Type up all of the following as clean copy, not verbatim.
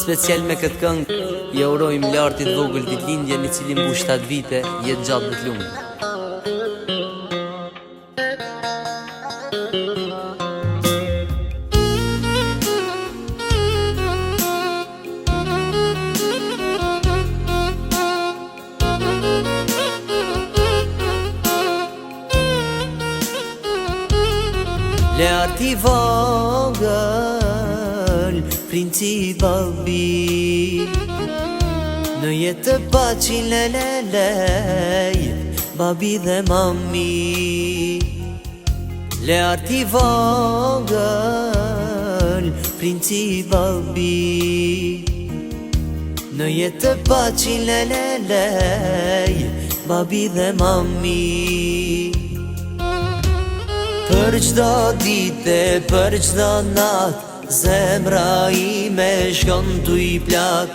Special me këtë këngë i urojmë lartit vogël ditëlindjen i cili mbush 7 vite jetë gjatë dhe t'lumë. Larti vogël, princi babi, në jetë të paqin lelelej, babi dhe mami. Larti vogël, princi babi, në jetë të paqin lelelej, babi dhe mami. Për qdo dite, për qdo nat, zemra ime shkon t'u i plak.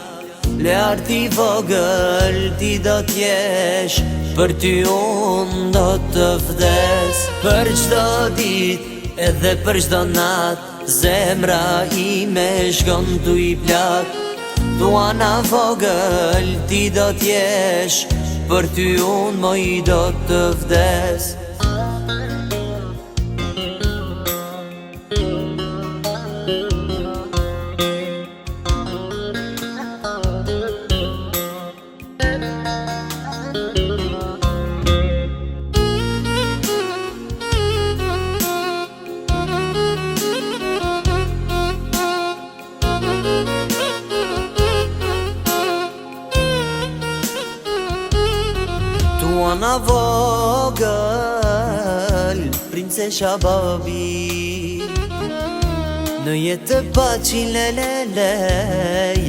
Larti vogël ti do t'jesh, për ty unë do të vdes. Për qdo dit, edhe për qdo nat, zemra ime shkon t'u i plak. Tuana vogël ti do t'jesh, për ty unë moj do të vdes. Tuana vogël, princesha babi, në jetë të paqin lelelej,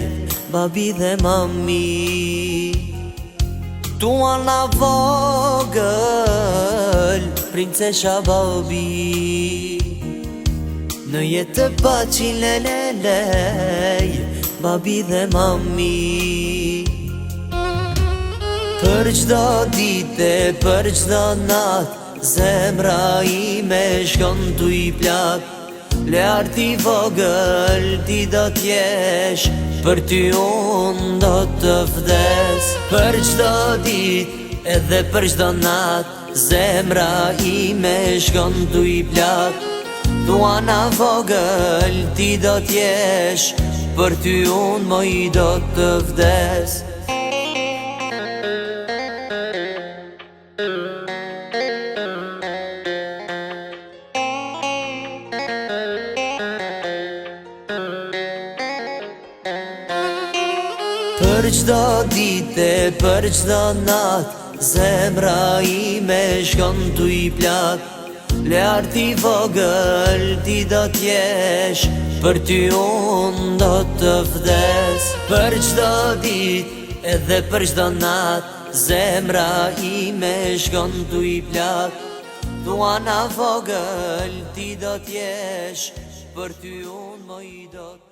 babi dhe mami. Tuana vogël, princesha babi, në jetë të paqin lelelej, babi dhe mami. Për qdo dite, për qdo nat, zemra ime shkon t'u i plak. Larti vogël ti do t'jesh, për ty unë do të vdes. Për qdo dit, edhe për qdo nat, zemra ime shkon t'u i plak. Tuana vogël ti do t'jesh, për ty unë moj do të vdes. Për qdo dite, për qdo nat, zemra ime shkon t'u i plak. Larti vogël ti do t'jesh, për ty unë do të vdes. Për qdo dit, edhe për qdo nat, zemra ime shkon t'u i plak. Tuana vogël ti do t'jesh, për ty unë moj do të vdes.